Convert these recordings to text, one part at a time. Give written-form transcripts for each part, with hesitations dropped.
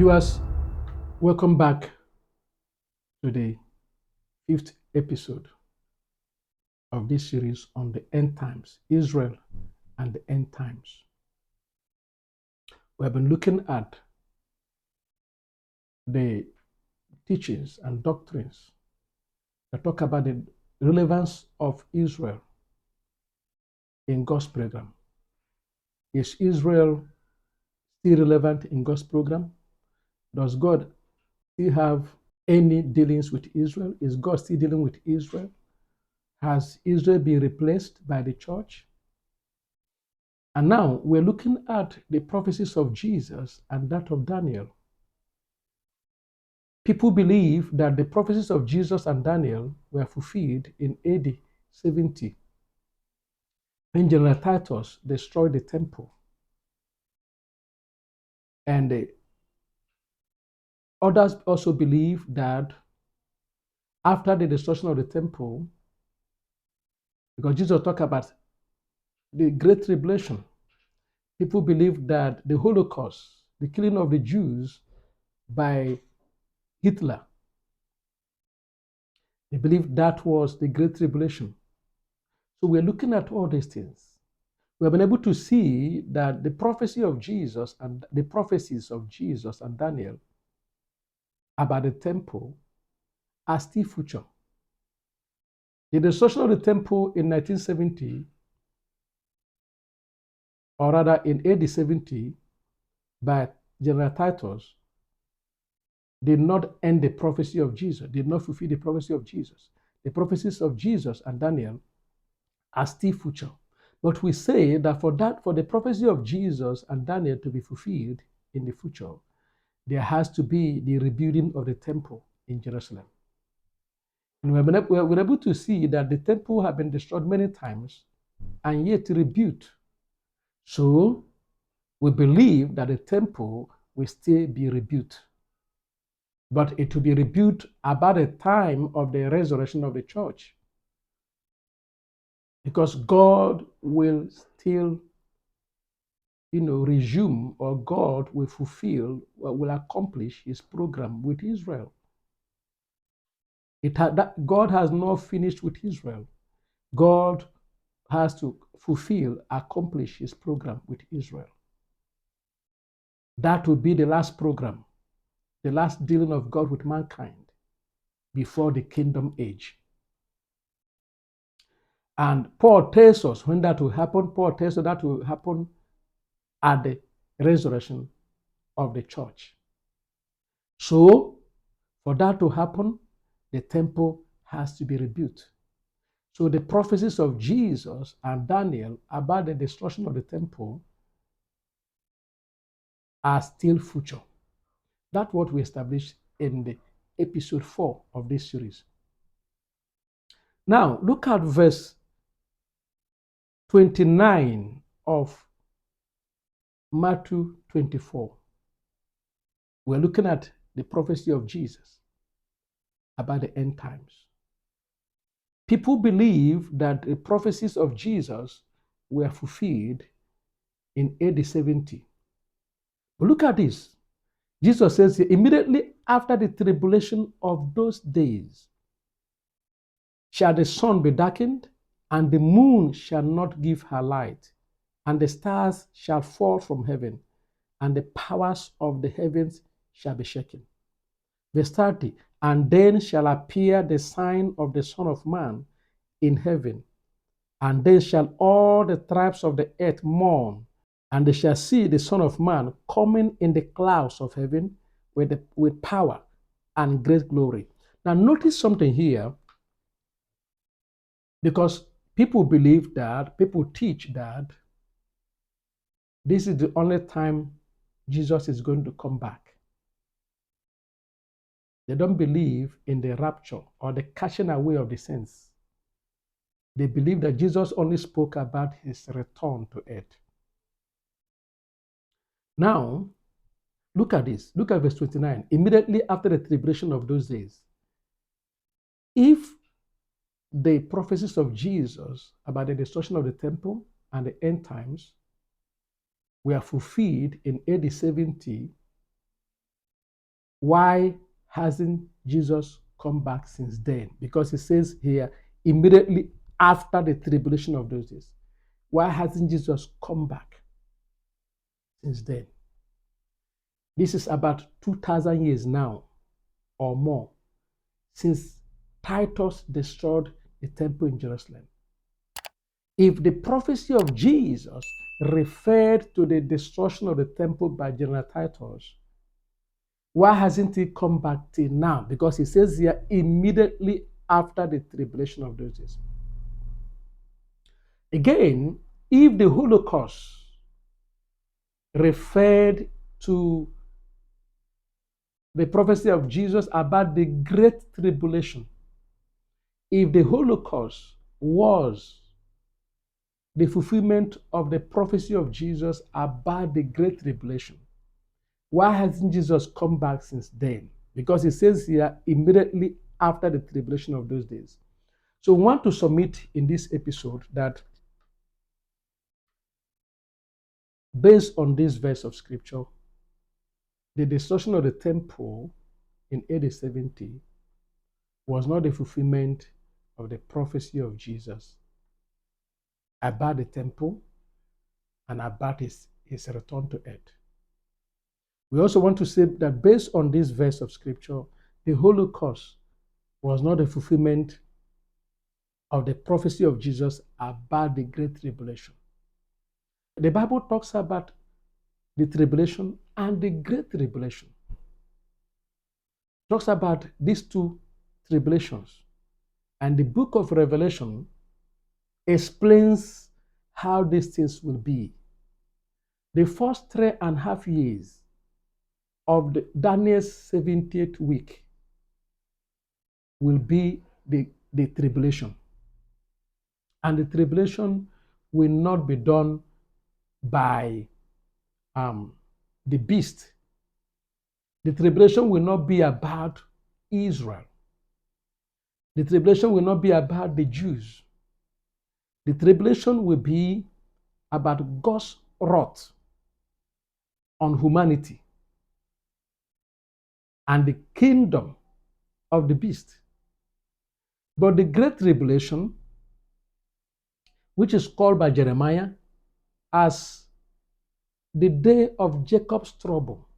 Viewers, welcome back to the fifth episode of this series on the end times, Israel and the end times. We have been looking at the teachings and doctrines that talk about the relevance of Israel in God's program. Is Israel still relevant in God's program? Does God still have any dealings with Israel? Is God still dealing with Israel? Has Israel been replaced by the church? And now we're looking at the prophecies of Jesus and that of Daniel. People believe that the prophecies of Jesus and Daniel were fulfilled in AD 70 when General Titus destroyed the temple. And others also believe that after the destruction of the temple, because Jesus talked about the Great Tribulation, people believe that the Holocaust, the killing of the Jews by Hitler, they believe that was the Great Tribulation. So we're looking at all these things. We have been able to see that the prophecy of Jesus and the prophecies of Jesus and Daniel about the temple are still future. The destruction of the temple in 1970, or rather in AD 70, by General Titus, did not end the prophecy of Jesus, did not fulfill the prophecy of Jesus. The prophecies of Jesus and Daniel are still future. But we say that for the prophecy of Jesus and Daniel to be fulfilled in the future, there has to be the rebuilding of the temple in Jerusalem. And we're able to see that the temple had been destroyed many times and yet rebuilt. So we believe that the temple will still be rebuilt. But it will be rebuilt about the time of the resurrection of the church. Because God will still resume, or God will fulfill, will accomplish his program with Israel. God has not finished with Israel. God has to accomplish his program with Israel. That will be the last program, the last dealing of God with mankind before the kingdom age. And Paul tells us when that will happen. Paul tells us that will happen at the resurrection of the church. So, for that to happen, the temple has to be rebuilt. So the prophecies of Jesus and Daniel about the destruction of the temple are still future. That's what we established in the episode 4 of this series. Now, look at verse 29 of Matthew 24. We're looking at the prophecy of Jesus about the end times. People believe that the prophecies of Jesus were fulfilled in AD 70. But look at this. Jesus says here, immediately after the tribulation of those days, shall the sun be darkened, and the moon shall not give her light, and the stars shall fall from heaven, and the powers of the heavens shall be shaken. Verse 30, and then shall appear the sign of the Son of Man in heaven, and then shall all the tribes of the earth mourn, and they shall see the Son of Man coming in the clouds of heaven with power and great glory. Now notice something here, because people teach that this is the only time Jesus is going to come back. They don't believe in the rapture or the catching away of the saints. They believe that Jesus only spoke about his return to earth. Now, look at this. Look at verse 29. Immediately after the tribulation of those days, if the prophecies of Jesus about the destruction of the temple and the end times were fulfilled in AD 70, why hasn't Jesus come back since then? Because it says here, immediately after the tribulation of those days. Why hasn't Jesus come back since then? This is about 2,000 years now or more since Titus destroyed the temple in Jerusalem. If the prophecy of Jesus referred to the destruction of the temple by General Titus, why hasn't he come back till now? Because he says here, immediately after the tribulation of those days. Again, if the Holocaust referred to the prophecy of Jesus about the Great Tribulation, if the Holocaust was the fulfillment of the prophecy of Jesus about the Great Tribulation, why hasn't Jesus come back since then? Because it says here, immediately after the tribulation of those days. So we want to submit in this episode that based on this verse of scripture, the destruction of the temple in AD 70 was not the fulfillment of the prophecy of Jesus about the temple and about his return to earth. We also want to say that based on this verse of scripture, the Holocaust was not a fulfillment of the prophecy of Jesus about the Great Tribulation. The Bible talks about the tribulation and the Great Tribulation. It talks about these two tribulations. And the book of Revelation explains how these things will be. The first 3.5 years of Daniel's 70th week will be the tribulation. And the tribulation will not be done by the beast. The tribulation will not be about Israel. The tribulation will not be about the Jews. The tribulation will be about God's wrath on humanity and the kingdom of the beast. But the Great Tribulation, which is called by Jeremiah as the day of Jacob's trouble,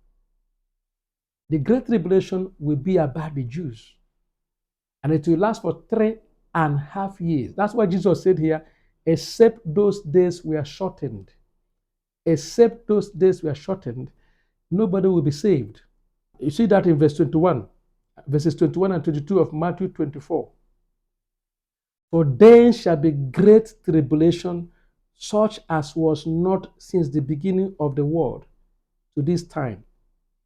the Great Tribulation will be about the Jews. And it will last for 3.5 years. That's why Jesus said here, except those days were shortened. Except those days were shortened, nobody will be saved. You see that in verse 21, verses 21 and 22 of Matthew 24. For then shall be great tribulation, such as was not since the beginning of the world to this time.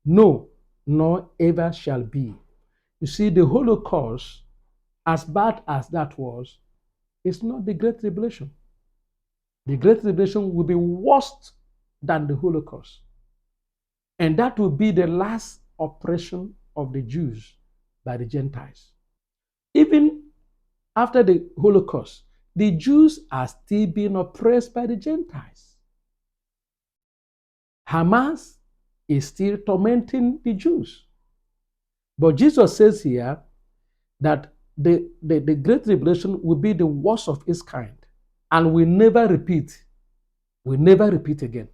No, nor ever shall be. You see, the Holocaust, as bad as that was, is not the Great Tribulation. The Great Tribulation will be worse than the Holocaust. And that will be the last oppression of the Jews by the Gentiles. Even after the Holocaust, the Jews are still being oppressed by the Gentiles. Hamas is still tormenting the Jews. But Jesus says here that the Great Tribulation will be the worst of its kind and will never repeat. Will never repeat again.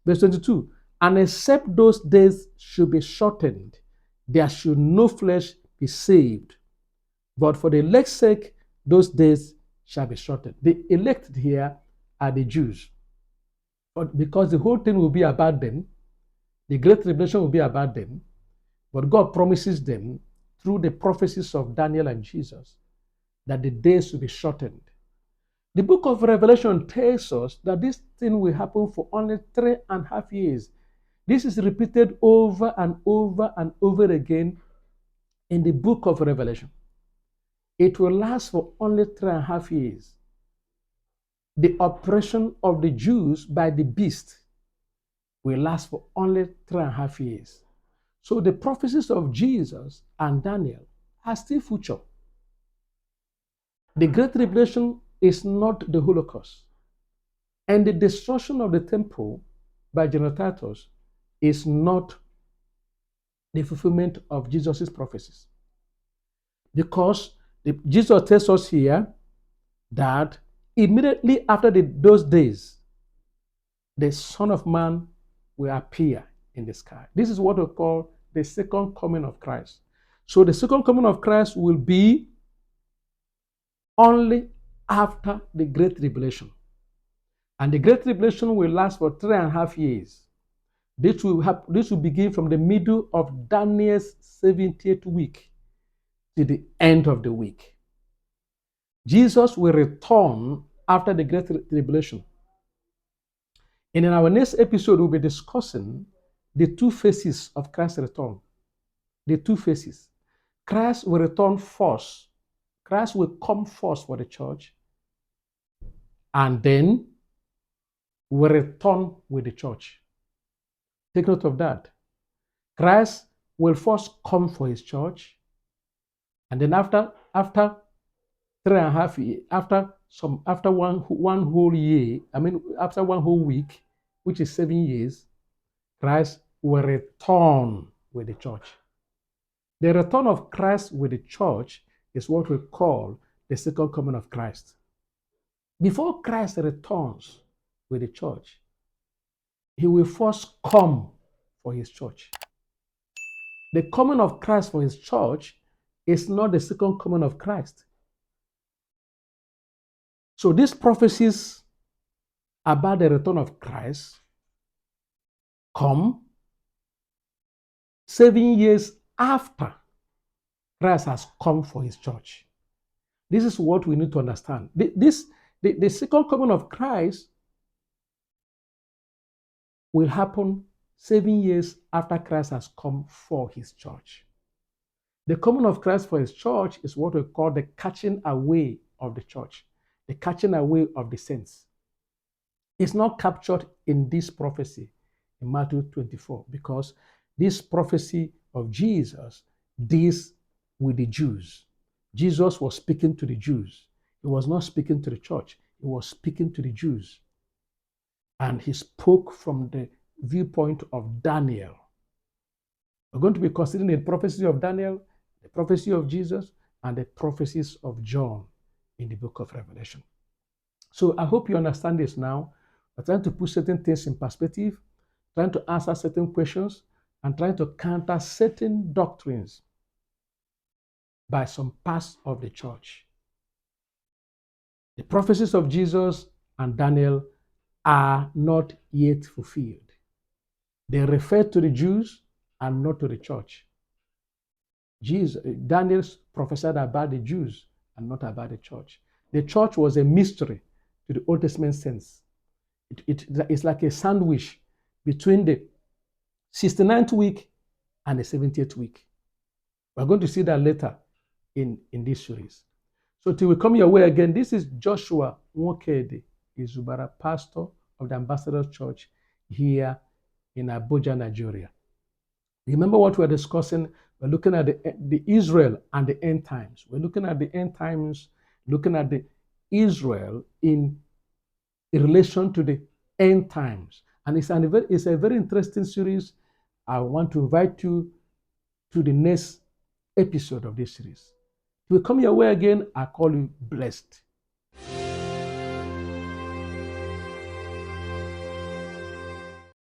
Verse 22, and except those days should be shortened, there should no flesh be saved. But for the elect's sake, those days shall be shortened. The elected here are the Jews. But because the whole thing will be about them, the Great Tribulation will be about them, but God promises them through the prophecies of Daniel and Jesus that the days will be shortened. The book of Revelation tells us that this thing will happen for only 3.5 years. This is repeated over and over and over again in the book of Revelation. It will last for only 3.5 years. The oppression of the Jews by the beast will last for only 3.5 years. So the prophecies of Jesus and Daniel are still future. The Great Tribulation is not the Holocaust. And the destruction of the temple by General Titus is not the fulfillment of Jesus' prophecies. Because Jesus tells us here that immediately after those days, the Son of Man will appear in the sky. This is what we call the second coming of Christ. So the second coming of Christ will be only after the Great Tribulation. And the Great Tribulation will last for 3.5 years. This will begin from the middle of Daniel's 70th week to the end of the week. Jesus will return after the Great Tribulation. And in our next episode, we'll be discussing the two phases of Christ's return. The two phases. Christ will return first. Christ will come first for the church, and then will return with the church. Take note of that. Christ will first come for his church, and then after 3.5 years, after one whole year, after one whole week, which is 7 years, Christ will return with the church. The return of Christ with the church is what we call the second coming of Christ. Before Christ returns with the church, he will first come for his church. The coming of Christ for his church is not the second coming of Christ. So these prophecies about the return of Christ come 7 years after Christ has come for his church. This is what we need to understand. The second coming of Christ will happen 7 years after Christ has come for his church. The coming of Christ for his church is what we call the catching away of the church, the catching away of the saints. It's not captured in this prophecy in Matthew 24, because this prophecy of Jesus deals with the Jews. Jesus was speaking to the Jews. He was not speaking to the church. He was speaking to the Jews. And he spoke from the viewpoint of Daniel. We're going to be considering the prophecy of Daniel, the prophecy of Jesus, and the prophecies of John in the book of Revelation. So I hope you understand this now. We're trying to put certain things in perspective, trying to answer certain questions, and trying to counter certain doctrines by some parts of the church. The prophecies of Jesus and Daniel are not yet fulfilled. They refer to the Jews and not to the church. Daniel prophesied about the Jews and not about the church. The church was a mystery to the Old Testament saints. It's like a sandwich between the 69th week and the 70th week. We're going to see that later in this series. So till we come your way again, this is Joshua Nwokedi Izubara, pastor of the Ambassadors Church here in Abuja, Nigeria. Remember what we're discussing? We're looking at the Israel and the end times. We're looking at the end times, looking at the Israel in relation to the end times. And it's a very interesting series. I want to invite you to the next episode of this series. If we come your way again, I call you blessed.